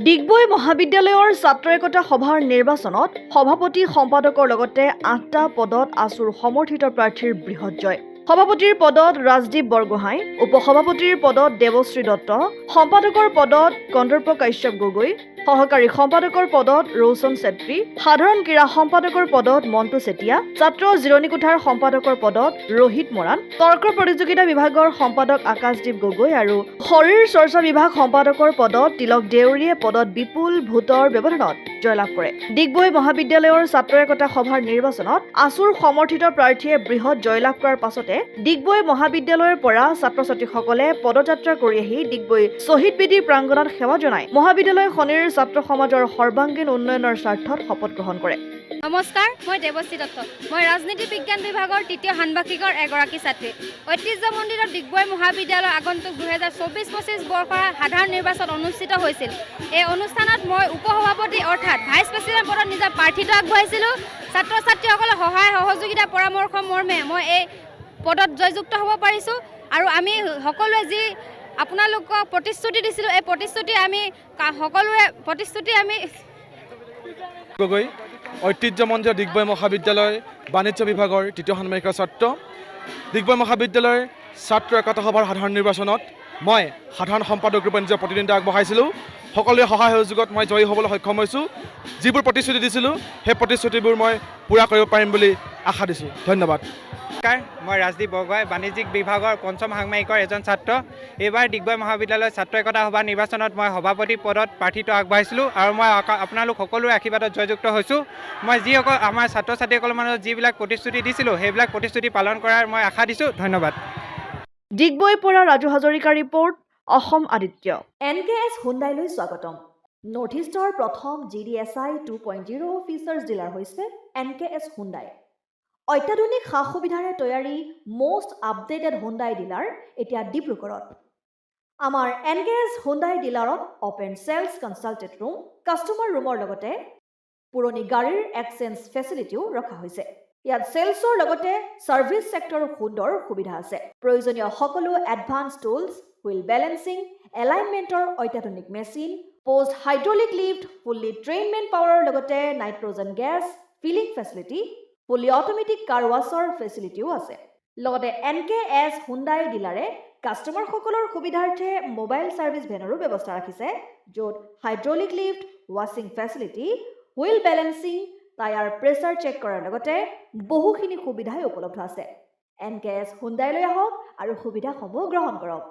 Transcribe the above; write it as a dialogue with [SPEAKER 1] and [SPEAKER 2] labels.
[SPEAKER 1] ডিগবৈ মহাবিদ্যালয়ৰ ছাত্ৰ একতা সভাৰ নিৰ্বাচনত সভাপতি সম্পাদকৰ লগতে ৮টা পদত আছুৰ সমৰ্থিত প্ৰাৰ্থীৰ বৃহৎ জয়। সভাপতিৰ পদত ৰাজদীপ বৰগোহাঁই, উপসভাপতিৰ পদত দেৱশ্ৰী দত্ত, সম্পাদকৰ পদত কন্দৰ্প কাশ্যপ গগৈ, সহকাৰী সম্পাদকৰ পদত ৰৌচন চেত্ৰী, সাধাৰণ ক্ৰীড়া সম্পাদকৰ পদত মণ্টু চেতিয়া, ছাত্ৰ জিৰণী কোঠাৰ সম্পাদকৰ পদত ৰোহিত মৰাণ, তৰ্ক প্ৰতিযোগিতা বিভাগৰ সম্পাদক আকাশদ্বীপ গগৈ আৰু শৰীৰ চৰ্চা বিভাগ সম্পাদকৰ পদত তিলক দেউৰীয়ে পদত বিপুল ভোটৰ ব্যৱধানত জয়লাভ কৰে। ডিগবৈ মহাবিদ্যালয়ৰ ছাত্ৰ একতা সভাৰ নিৰ্বাচনত আছুৰ সমৰ্থিত প্ৰাৰ্থীয়ে বৃহৎ জয়লাভ কৰাৰ পাছতে ডিগবৈ মহাবিদ্যালয়ৰ পৰা ছাত্ৰ ছাত্ৰীসকলে পদযাত্ৰা কৰি আহি ডিগবৈ শ্বহীদ বেদী প্ৰাংগণত সেৱা জনাই মহাবিদ্যালয়খনিৰ ছাত্ৰ সমাজৰ সৰ্বাংগীন উন্নয়নৰ স্বাৰ্থত শপত গ্ৰহণ কৰে।
[SPEAKER 2] নমস্কাৰ, মই দেৱশ্ৰী দত্ত। মই ৰাজনীতি বিজ্ঞান বিভাগৰ তৃতীয় ষাণ্মাসিকৰ এগৰাকী ছাত্ৰী। ঐতিহ্যমণ্ডিত ডিগবৈ মহাবিদ্যালয় আগন্তুক 2024-25 বৰ্ষৰ সাধাৰণ নিৰ্বাচন অনুষ্ঠিত হৈছিল। এই অনুষ্ঠানত মই উপসভাপতি অৰ্থাৎ ভাইচ প্ৰেছিডেণ্ট পদত নিজৰ প্ৰাৰ্থীত্ব আগবঢ়াইছিলোঁ। ছাত্ৰ ছাত্ৰীসকলৰ সহায় সহযোগিতা পৰামৰ্শ মৰ্মে মই এই পদত জয়যুক্ত হ'ব পাৰিছোঁ আৰু আমি সকলোৱে যি আপোনালোকক প্ৰতিশ্ৰুতি দিছিলোঁ, এই প্ৰতিশ্ৰুতি আমি সকলোৱে
[SPEAKER 3] গগৈ ঐতিহ্যমণ্ডিত ডিগবৈ মহাবিদ্যালয় বাণিজ্য বিভাগৰ তৃতীয় ষাণ্মাসিকৰ ছাত্ৰ। ডিগবৈ মহাবিদ্যালয়ৰ ছাত্ৰ একতা সভাৰ সাধাৰণ নিৰ্বাচনত মই সাধাৰণ সম্পাদক ৰূপে নিজৰ প্ৰতিদ্বন্দ্বিতা আগবঢ়াইছিলোঁ। সকলোৰে সহায় সহযোগত মই জয়ী হ'বলৈ সক্ষম হৈছোঁ। যিবোৰ প্ৰতিশ্ৰুতি দিছিলোঁ সেই প্ৰতিশ্ৰুতিবোৰ মই পূৰা কৰিব পাৰিম বুলি আশা দিছোঁ। ধন্যবাদ।
[SPEAKER 4] মই ৰাজদীপ বৰগোহাঁই বাণিজ্যিক বিভাগৰ পঞ্চম ষাণ্মাসিকৰ এজন ছাত্ৰ। এইবাৰ ডিগবৈ মহাবিদ্যালয়ৰ ছাত্ৰ একতা সভা নিৰ্বাচনত মই সভাপতি পদত প্ৰাৰ্থীত্ব আগবঢ়াইছিলোঁ আৰু মই আপোনালোক সকলোৰে আশীৰ্বাদত জয়যুক্ত হৈছোঁ। মই যিসকল আমাৰ ছাত্ৰ ছাত্ৰীসকলৰ মাজত যিবিলাক প্ৰতিশ্ৰুতি দিছিলোঁ সেইবিলাক প্ৰতিশ্ৰুতি পালন কৰাৰ মই আশা দিছোঁ। ধন্যবাদ।
[SPEAKER 1] ডিগবৈৰ পৰা ৰাজু হাজৰিকা ৰিপৰ্ট, অসম আদিত্য। NKS হুণ্ডাইলৈ স্বাগতম। নৰ্থ ইষ্টৰ প্ৰথম GDSI 2.0 ফিচাৰ্ছ ডিলাৰ হৈছে NKS হুণ্ডাই। অত্যাধুনিক সা সুবিধাৰে তৈয়াৰী মষ্ট আপডেটেড হুণ্ডাই ডিলাৰ এতিয়া ডিব্ৰুগড়ত। আমাৰ NKS হুণ্ডাই ডিলাৰত open sales consulted room, customer ৰুমৰ লগতে পুৰণি গাড়ীৰ এক্সচেঞ্জ ফেচিলিটিও ৰখা হৈছে। ইয়াত চেলছৰ লগতে ছাৰ্ভিচ ছেক্টৰৰ সুন্দৰ সুবিধা আছে। প্ৰয়োজনীয় সকলো এডভান্স টুলছ, হুইল বেলেন্সিং, এলাইনমেণ্টৰ অত্যাধুনিক machine, post hydraulic lift, fully train মেন পাৱাৰৰ লগতে nitrogen gas filling facility, fully automatic car washer ফেচিলিটিও আছে। লগতে NKS হুণ্ডাই ডিলাৰে কাষ্টমাৰসকলৰ সুবিধাৰ্থে মোবাইল ছাৰ্ভিচ ভেনৰো ব্যৱস্থা ৰাখিছে, য'ত হাইড্ৰলিক লিফ্ট, ৱাশ্বিং facility, wheel balancing, tyre pressure check কৰাৰ লগতে বহুখিনি সুবিধাই উপলব্ধ আছে। NKS হুণ্ডাইলৈ আহক আৰু সুবিধাসমূহ গ্ৰহণ কৰক।